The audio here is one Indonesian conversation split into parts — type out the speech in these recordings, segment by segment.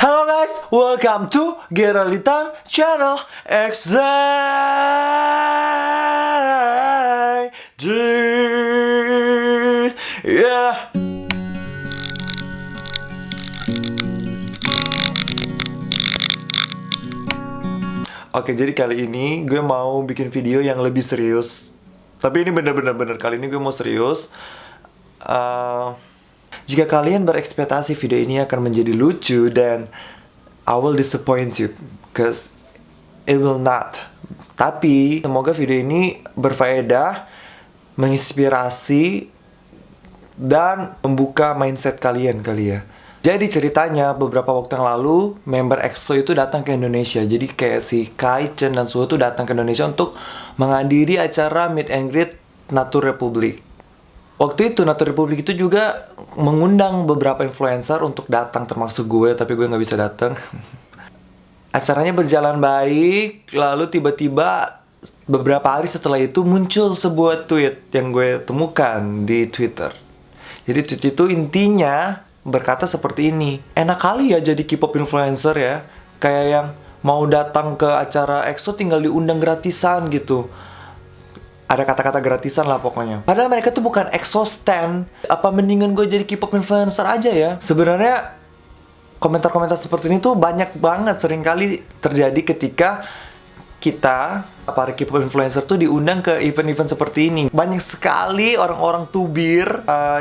Halo guys, welcome to Geralitan Channel XZ. Yeah. Oke, jadi kali ini gue mau bikin video yang lebih serius. Tapi ini bener-bener kali ini gue mau serius. Jika kalian berekspektasi video ini akan menjadi lucu, dan I will disappoint you, cause it will not. Tapi semoga video ini berfaedah, menginspirasi, dan membuka mindset kalian kali ya. Jadi ceritanya beberapa waktu yang lalu member EXO itu datang ke Indonesia. Jadi kayak si Kai Chen dan Suho tuh datang ke Indonesia untuk menghadiri acara meet and greet Nature Republic. Waktu itu Nature Republic itu juga mengundang beberapa influencer untuk datang, termasuk gue, tapi gue nggak bisa datang. Acaranya berjalan baik, lalu tiba-tiba beberapa hari setelah itu muncul sebuah tweet yang gue temukan di Twitter. Jadi tweet itu intinya berkata seperti ini: enak kali ya jadi K-pop influencer ya, kayak yang mau datang ke acara EXO tinggal diundang gratisan gitu. Ada kata-kata gratisan lah pokoknya. Padahal mereka tuh bukan EXO stan. Apa mendingan gue jadi K-pop influencer aja ya? Sebenarnya komentar-komentar seperti ini tuh banyak banget, seringkali terjadi ketika kita, para K-pop influencer tuh diundang ke event-event seperti ini. Banyak sekali orang-orang tubir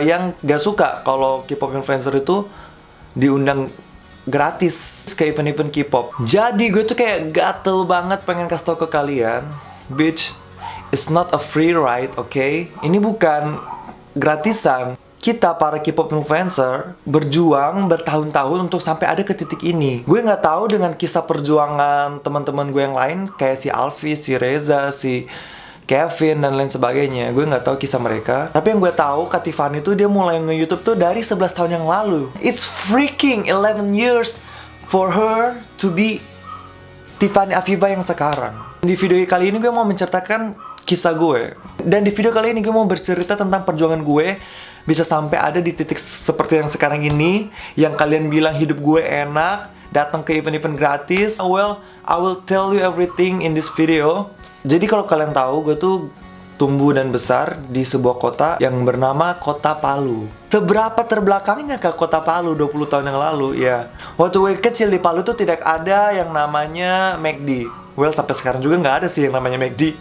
yang gak suka kalau K-pop influencer itu diundang gratis ke event-event K-pop. Jadi gue tuh kayak gatel banget pengen kasih tau ke kalian, bitch, it's not a free ride, okay? Ini bukan gratisan. Kita para K-pop influencer berjuang bertahun-tahun untuk sampai ada ke titik ini. Gue nggak tahu dengan kisah perjuangan teman-teman gue yang lain, kayak si Alfi, si Reza, si Kevin, dan lain sebagainya. Gue nggak tahu kisah mereka. Tapi yang gue tahu, Kak Tiffany tuh dia mulai nge-YouTube tuh dari 11 tahun yang lalu. It's freaking 11 years for her to be Tiffany Afiba yang sekarang. Di video kali ini gue mau menceritakan kisah gue. Dan di video kali ini gue mau bercerita tentang perjuangan gue bisa sampai ada di titik seperti yang sekarang ini, yang kalian bilang hidup gue enak, datang ke event-event gratis. Well, I will tell you everything in this video. Jadi kalau kalian tahu, gue tuh tumbuh dan besar di sebuah kota yang bernama Kota Palu. Seberapa terbelakangnya ke Kota Palu 20 tahun yang lalu ya. Waktu gue kecil di Palu tuh tidak ada yang namanya McD. Well, sampai sekarang juga nggak ada sih yang namanya McD.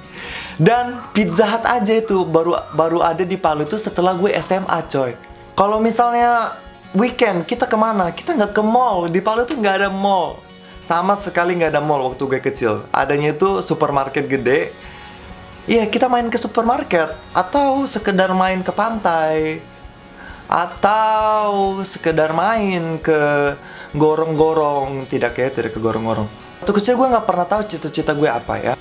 Dan Pizza Hut aja itu baru ada di Palu itu setelah gue SMA, coy. Kalau misalnya weekend kita kemana? Kita nggak ke mall. Di Palu tuh nggak ada mall. Sama sekali nggak ada mall waktu gue kecil. Adanya itu supermarket gede. Iya, kita main ke supermarket, atau sekedar main ke pantai, atau sekedar main ke gorong-gorong. Tidak ke gorong-gorong. Waktu kecil gue nggak pernah tahu cita-cita gue apa ya.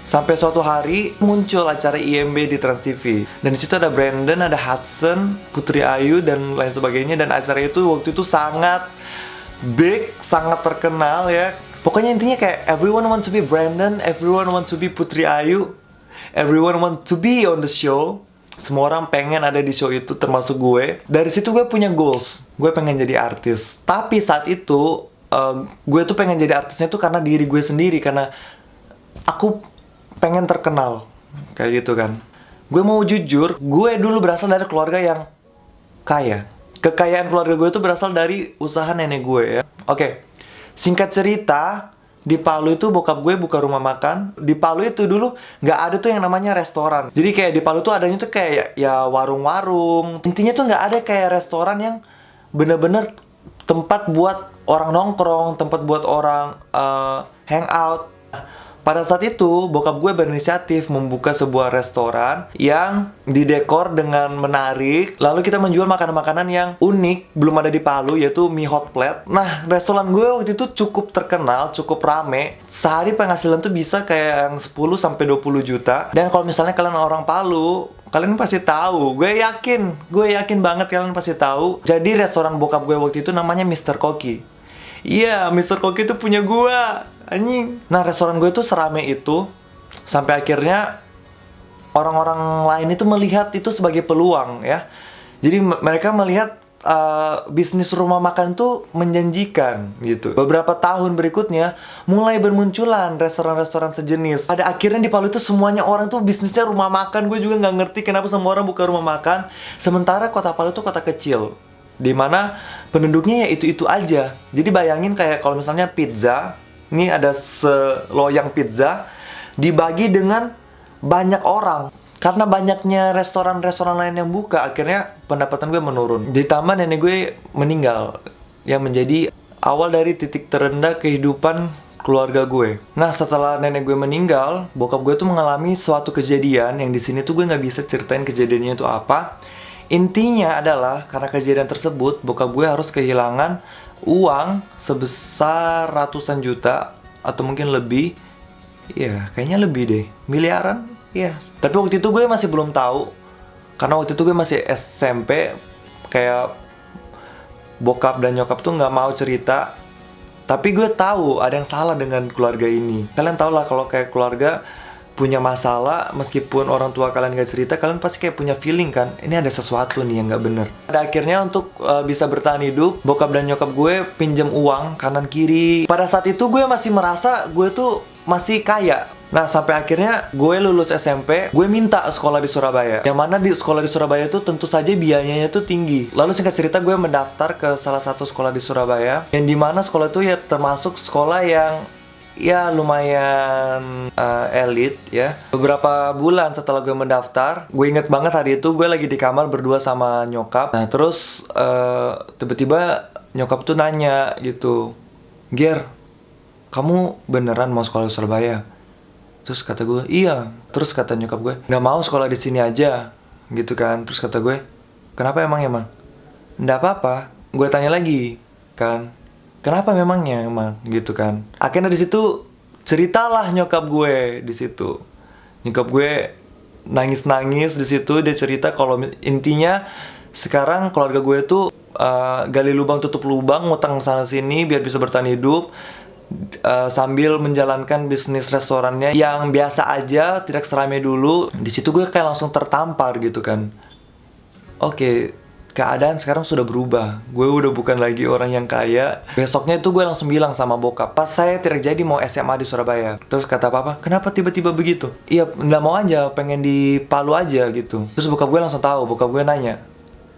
Sampai suatu hari muncul acara IMB di Trans TV. Dan di situ ada Brandon, ada Hudson, Putri Ayu, dan lain sebagainya. Dan acara itu waktu itu sangat big, sangat terkenal ya. Pokoknya intinya kayak everyone want to be Brandon, everyone want to be Putri Ayu, everyone want to be on the show. Semua orang pengen ada di show itu, termasuk gue. Dari situ gue punya goals. Gue pengen jadi artis. Tapi saat itu gue tuh pengen jadi artisnya tuh karena diri gue sendiri, karena aku pengen terkenal kayak gitu kan. Gue mau jujur, gue dulu berasal dari keluarga yang kaya. Kekayaan keluarga gue tuh berasal dari usaha nenek gue ya. Oke, singkat cerita, di Palu itu bokap gue buka rumah makan. Di Palu itu dulu nggak ada tuh yang namanya restoran. Jadi kayak di Palu tuh adanya tuh kayak ya warung-warung. Intinya tuh nggak ada kayak restoran yang bener-bener tempat buat orang nongkrong, tempat buat orang hangout. Pada saat itu, bokap gue berinisiatif membuka sebuah restoran yang didekor dengan menarik. Lalu kita menjual makanan-makanan yang unik, belum ada di Palu, yaitu mie hot plate. Nah, restoran gue waktu itu cukup terkenal, cukup rame. Sehari penghasilan tuh bisa kayak yang 10-20 juta. Dan kalau misalnya kalian orang Palu, kalian pasti tahu. Gue yakin banget kalian pasti tahu. Jadi restoran bokap gue waktu itu namanya Mr. Koki. Iya, Mr. Koki itu punya gue, anjing. Nah, restoran gue tuh serame itu sampai akhirnya orang-orang lain itu melihat itu sebagai peluang ya. Jadi mereka melihat bisnis rumah makan tuh menjanjikan gitu. Beberapa tahun berikutnya mulai bermunculan restoran-restoran sejenis. Pada akhirnya di Palu itu semuanya orang tuh bisnisnya rumah makan. Gue juga nggak ngerti kenapa semua orang buka rumah makan. Sementara kota Palu tuh kota kecil, dimana penduduknya ya itu-itu aja. Jadi bayangin kayak kalau misalnya pizza, ini ada seloyang pizza dibagi dengan banyak orang. Karena banyaknya restoran-restoran lain yang buka, akhirnya pendapatan gue menurun. Ditambah nenek gue meninggal, yang menjadi awal dari titik terendah kehidupan keluarga gue. Nah, setelah nenek gue meninggal, bokap gue tuh mengalami suatu kejadian yang di sini tuh gue nggak bisa ceritain kejadiannya itu apa. Intinya adalah karena kejadian tersebut, bokap gue harus kehilangan uang sebesar ratusan juta atau mungkin lebih. Ya, kayaknya lebih deh, miliaran. Iya, tapi waktu itu gue masih belum tahu. Karena waktu itu gue masih SMP. Kayak bokap dan nyokap tuh nggak mau cerita. Tapi gue tahu ada yang salah dengan keluarga ini. Kalian tau lah kalau kayak keluarga punya masalah, meskipun orang tua kalian gak cerita, kalian pasti kayak punya feeling kan, ini ada sesuatu nih yang gak bener. Pada akhirnya untuk bisa bertahan hidup, bokap dan nyokap gue pinjam uang kanan kiri. Pada saat itu gue masih merasa gue tuh masih kaya. Nah, sampai akhirnya gue lulus SMP, gue minta sekolah di Surabaya. Yang mana di sekolah di Surabaya itu tentu saja biayanya tuh tinggi. Lalu singkat cerita gue mendaftar ke salah satu sekolah di Surabaya, yang dimana sekolah itu ya termasuk sekolah yang ya lumayan elit ya. Beberapa bulan setelah gue mendaftar, gue inget banget hari itu gue lagi di kamar berdua sama nyokap. Nah terus tiba-tiba nyokap tuh nanya gitu, "Ger, kamu beneran mau sekolah di Surabaya?" Terus kata gue, "Iya." Terus kata nyokap gue, "Nggak mau sekolah di sini aja," gitu kan. Terus kata gue, "Kenapa emang?" "Nggak apa-apa." Gue tanya lagi kan, "Kenapa memangnya emang?" gitu kan. Akhirnya di situ ceritalah nyokap gue di situ. Nyokap gue nangis-nangis di situ. Dia cerita kalau intinya sekarang keluarga gue tuh gali lubang tutup lubang, ngutang sana sini biar bisa bertahan hidup. Sambil menjalankan bisnis restorannya yang biasa aja, tidak seramai dulu. Di situ gue kayak langsung tertampar gitu kan. Oke, keadaan sekarang sudah berubah. Gue udah bukan lagi orang yang kaya. Besoknya itu gue langsung bilang sama bokap, pas saya tidak jadi mau SMA di Surabaya. Terus kata papa, "Kenapa tiba-tiba begitu?" "Iya, nggak mau aja, pengen di Palu aja gitu." Terus bokap gue langsung tahu. Bokap gue nanya,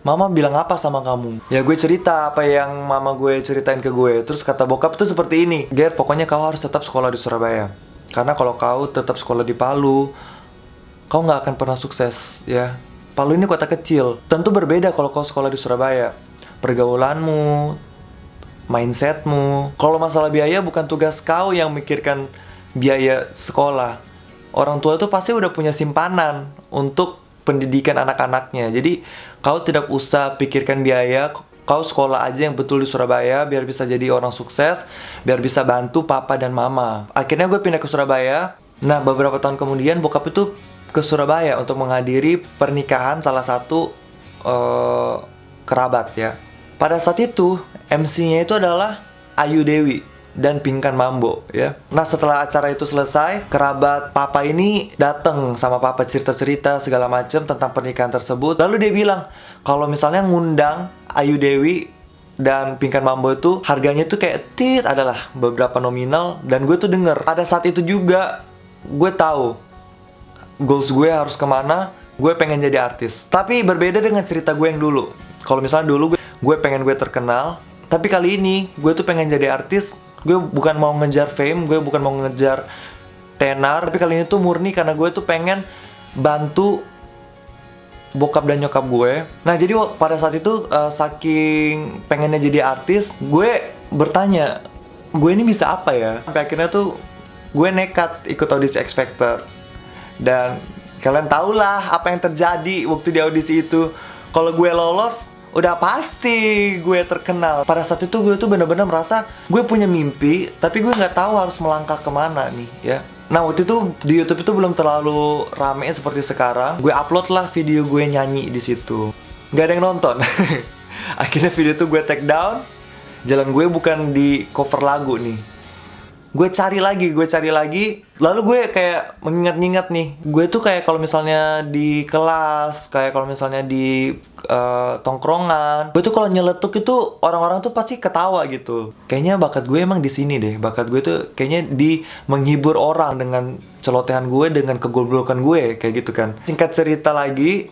"Mama bilang apa sama kamu?" Ya gue cerita apa yang mama gue ceritain ke gue. Terus kata bokap tuh seperti ini, "Ger, pokoknya kau harus tetap sekolah di Surabaya. Karena kalau kau tetap sekolah di Palu, kau nggak akan pernah sukses ya. Palu ini kota kecil. Tentu berbeda kalau kau sekolah di Surabaya. Pergaulanmu, mindsetmu. Kalau masalah biaya bukan tugas kau yang mikirkan biaya sekolah. Orang tua itu pasti udah punya simpanan untuk pendidikan anak-anaknya. Jadi kau tidak usah pikirkan biaya. Kau sekolah aja yang betul di Surabaya biar bisa jadi orang sukses, biar bisa bantu papa dan mama." Akhirnya gue pindah ke Surabaya. Nah, beberapa tahun kemudian bokap itu ke Surabaya untuk menghadiri pernikahan salah satu kerabat ya. Pada saat itu MC-nya itu adalah Ayu Dewi dan Pinkan Mambo ya. Nah, setelah acara itu selesai, kerabat papa ini datang sama papa cerita-cerita segala macam tentang pernikahan tersebut. Lalu dia bilang kalau misalnya ngundang Ayu Dewi dan Pinkan Mambo itu harganya tuh kayak adalah beberapa nominal. Dan gue tuh denger. Pada saat itu juga gue tahu goals gue harus kemana. Gue pengen jadi artis. Tapi berbeda dengan cerita gue yang dulu. Kalau misalnya dulu gue pengen gue terkenal, tapi kali ini gue tuh pengen jadi artis. Gue bukan mau ngejar fame, gue bukan mau ngejar tenar, tapi kali ini tuh murni karena gue tuh pengen bantu bokap dan nyokap gue. Nah, jadi pada saat itu saking pengennya jadi artis, gue bertanya, gue ini bisa apa ya? Sampai akhirnya tuh gue nekat ikut audisi X Factor. Dan kalian tahulah apa yang terjadi waktu di audisi itu. Kalau gue lolos, udah pasti gue terkenal. Pada saat itu gue tuh bener-bener merasa gue punya mimpi, tapi gue nggak tahu harus melangkah kemana nih ya. Nah, waktu itu di YouTube itu belum terlalu rame seperti sekarang. Gue upload lah video gue nyanyi di situ. Nggak ada yang nonton. Akhirnya video itu gue take down. Jalan gue bukan di cover lagu nih. gue cari lagi, lalu gue kayak mengingat-ingat nih, gue tuh kayak kalau misalnya di kelas, kayak kalau misalnya di tongkrongan, gue tuh kalau nyeletuk itu orang-orang tuh pasti ketawa gitu. Kayaknya bakat gue emang di sini deh, bakat gue tuh kayaknya di menghibur orang dengan celotehan gue, dengan kegoblokan gue, kayak gitu kan. Singkat cerita lagi,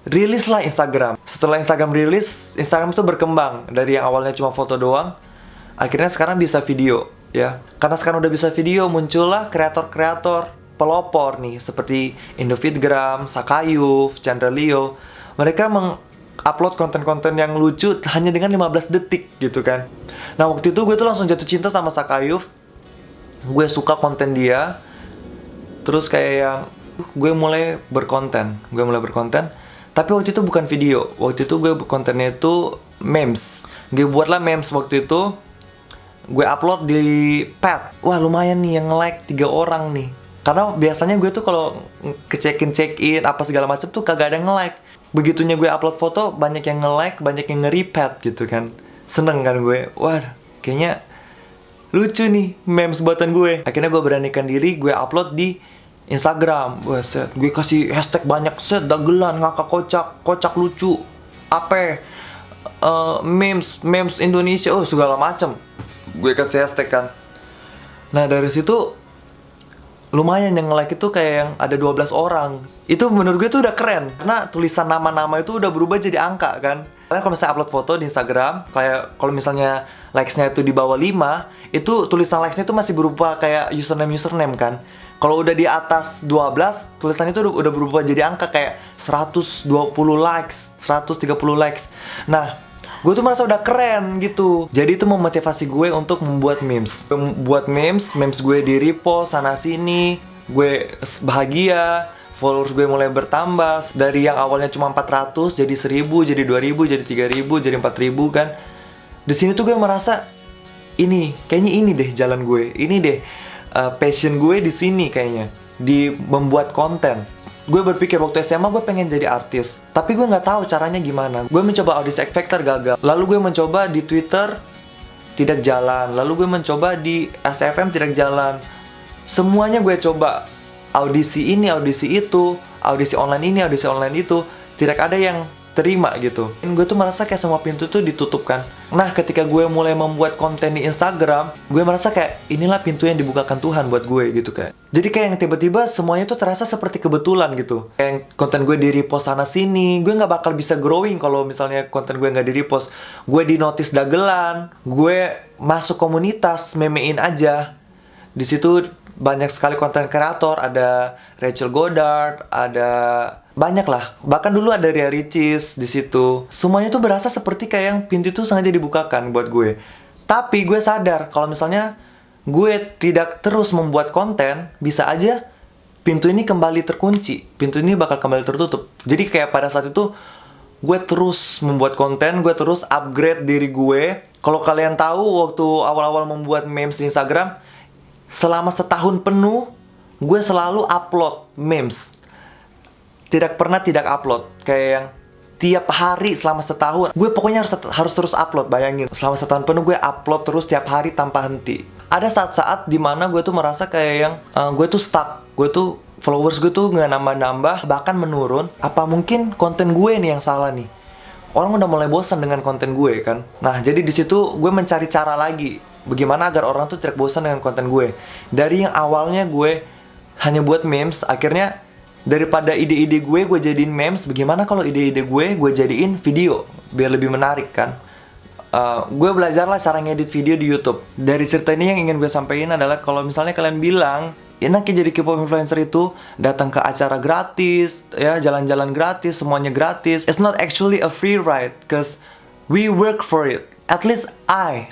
rilis lah Instagram. Setelah Instagram rilis, Instagram tuh berkembang dari yang awalnya cuma foto doang, akhirnya sekarang bisa video. Ya, karena sekarang udah bisa video, muncullah kreator-kreator pelopor nih seperti Indofitgram, Sakayuf, Chandra Leo. Mereka mengupload konten-konten yang lucu hanya dengan 15 detik gitu kan. Nah, waktu itu gue tuh langsung jatuh cinta sama Sakayuf. Gue suka konten dia. Terus kayak yang gue mulai berkonten. Tapi waktu itu bukan video. Waktu itu gue kontennya itu memes. Gue buatlah memes waktu itu. Gue upload di pad. Wah, lumayan nih yang nge-like 3 orang nih. Karena biasanya gue tuh kalau check-in apa segala macam tuh kagak ada yang nge-like. Begitunya gue upload foto, banyak yang nge-like, banyak yang nge-repad gitu kan. Seneng kan gue. Wah, kayaknya lucu nih memes buatan gue. Akhirnya gue beranikan diri, gue upload di Instagram. Wah, set. Gue kasih hashtag banyak, set, dagelan, ngakak kocak lucu, apa memes Indonesia, segala macam. Gue kasih hashtag kan. Nah, dari situ lumayan yang nge-like itu kayak yang ada 12 orang. Itu menurut gue tuh udah keren. Karena tulisan nama-nama itu udah berubah jadi angka kan. Kalian kalau misalnya upload foto di Instagram, kayak kalau misalnya likes-nya itu di bawah 5, itu tulisan likes-nya itu masih berupa kayak username kan. Kalau udah di atas 12, tulisannya itu udah berubah jadi angka kayak 120 likes, 130 likes. Nah, gue tuh merasa udah keren gitu. Jadi itu memotivasi gue untuk membuat memes. Memes gue di repost sana sini. Gue bahagia, followers gue mulai bertambah. Dari yang awalnya cuma 400 jadi 1000, jadi 2000, jadi 3000, jadi 4000 kan. Di sini tuh gue merasa kayaknya ini deh jalan gue. Ini deh passion gue di sini kayaknya, di membuat konten. Gue berpikir waktu SMA gue pengen jadi artis, tapi gue nggak tahu caranya gimana. Gue mencoba audisi X Factor gagal, lalu gue mencoba di Twitter tidak jalan, lalu gue mencoba di SFM tidak jalan. Semuanya gue coba, audisi ini, audisi itu, audisi online ini, audisi online itu, tidak ada yang terima gitu. Dan gue tuh merasa kayak semua pintu tuh ditutup kan. Nah, ketika gue mulai membuat konten di Instagram, gue merasa kayak inilah pintu yang dibukakan Tuhan buat gue gitu kayak. Jadi kayak yang tiba-tiba semuanya tuh terasa seperti kebetulan gitu. Kayak konten gue di repost sana sini, gue nggak bakal bisa growing kalau misalnya konten gue nggak di repost. Gue di notice dagelan, gue masuk komunitas memein aja. Di situ banyak sekali konten kreator, ada Rachel Goddard, ada banyak lah. Bahkan dulu ada Ria Ricis di situ. Semuanya tuh berasa seperti kayak yang pintu itu sengaja dibukakan buat gue. Tapi gue sadar kalau misalnya gue tidak terus membuat konten, bisa aja pintu ini kembali terkunci. Pintu ini bakal kembali tertutup. Jadi kayak pada saat itu gue terus membuat konten, gue terus upgrade diri gue. Kalau kalian tahu waktu awal-awal membuat memes di Instagram, selama setahun penuh gue selalu upload memes. Tidak pernah tidak upload. Kayak yang tiap hari selama setahun gue pokoknya harus terus upload. Bayangin, selama setahun penuh gue upload terus tiap hari tanpa henti. Ada saat-saat dimana gue tuh merasa kayak yang gue tuh stuck. Gue tuh followers gue tuh nggak nambah-nambah, bahkan menurun. Apa mungkin konten gue nih yang salah nih? Orang udah mulai bosan dengan konten gue kan. Nah, jadi di situ gue mencari cara lagi bagaimana agar orang tuh tidak bosan dengan konten gue. Dari yang awalnya gue hanya buat memes, akhirnya daripada ide-ide gue jadiin memes, bagaimana kalau ide-ide gue jadiin video biar lebih menarik kan. Gue belajarlah cara ngedit video di YouTube. Dari cerita ini yang ingin gue sampaikan adalah kalau misalnya kalian bilang enaknya jadi K-pop influencer itu datang ke acara gratis, ya jalan-jalan gratis, semuanya gratis. It's not actually a free ride, cause we work for it. At least I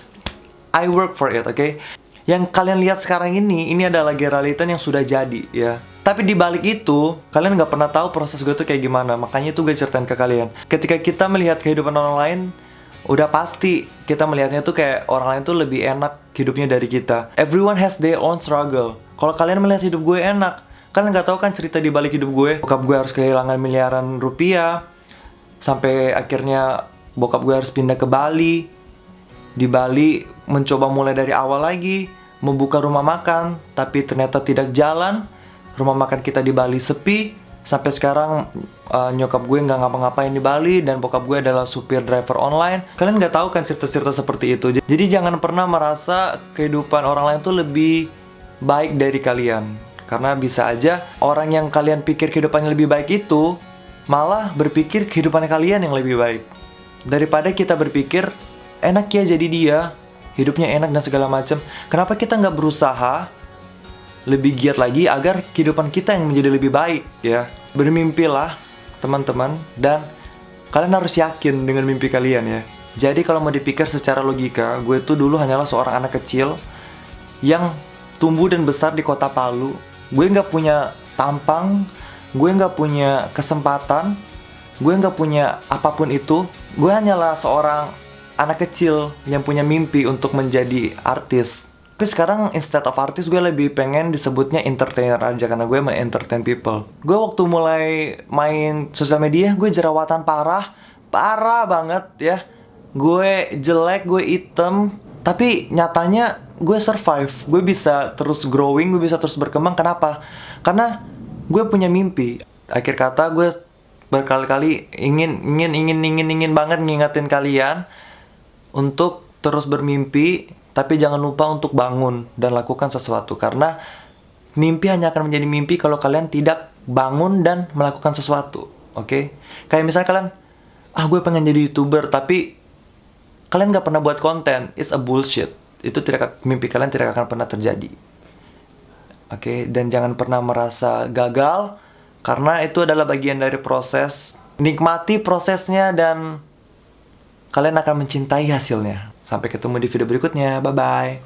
work for it, okay? Yang kalian lihat sekarang ini adalah realitas yang sudah jadi, ya. Tapi di balik itu, kalian nggak pernah tahu proses gue tuh kayak gimana. Makanya itu gue ceritain ke kalian. Ketika kita melihat kehidupan orang lain, udah pasti kita melihatnya tuh kayak orang lain tuh lebih enak hidupnya dari kita. Everyone has their own struggle. Kalau kalian melihat hidup gue enak, kalian nggak tahu kan cerita di balik hidup gue. Bokap gue harus kehilangan miliaran rupiah, sampai akhirnya bokap gue harus pindah ke Bali. Di Bali mencoba mulai dari awal lagi. membuka rumah makan, tapi ternyata tidak jalan. Rumah makan kita di Bali sepi. Sampai sekarang nyokap gue nggak ngapa-ngapain di Bali, dan bokap gue adalah supir driver online. Kalian nggak tahu kan cerita-cerita seperti itu. Jadi jangan pernah merasa kehidupan orang lain tuh lebih baik dari kalian. Karena bisa aja orang yang kalian pikir kehidupannya lebih baik itu malah berpikir kehidupan kalian yang lebih baik. Daripada kita berpikir enak ya jadi dia, hidupnya enak dan segala macam. Kenapa kita nggak berusaha lebih giat lagi agar kehidupan kita yang menjadi lebih baik ya? Bermimpilah teman-teman, dan kalian harus yakin dengan mimpi kalian ya. Jadi kalau mau dipikir secara logika, gue tuh dulu hanyalah seorang anak kecil yang tumbuh dan besar di kota Palu. Gue nggak punya tampang, gue nggak punya kesempatan, gue nggak punya apapun itu. Gue hanyalah seorang anak kecil yang punya mimpi untuk menjadi artis. Tapi sekarang instead of artis, gue lebih pengen disebutnya entertainer aja, karena gue entertain people. Gue waktu mulai main sosial media, gue jerawatan parah banget ya. Gue jelek, gue hitam, tapi nyatanya gue survive. Gue bisa terus growing, gue bisa terus berkembang. Kenapa? Karena gue punya mimpi. Akhir kata, gue berkali-kali ingin banget ngingetin kalian untuk terus bermimpi, tapi jangan lupa untuk bangun dan lakukan sesuatu. Karena mimpi hanya akan menjadi mimpi kalau kalian tidak bangun dan melakukan sesuatu. Oke? Kayak misalnya kalian, gue pengen jadi YouTuber, tapi kalian gak pernah buat konten. It's a bullshit. Mimpi kalian tidak akan pernah terjadi. Oke? Dan jangan pernah merasa gagal, karena itu adalah bagian dari proses. Nikmati prosesnya dan kalian akan mencintai hasilnya. Sampai ketemu di video berikutnya. Bye-bye.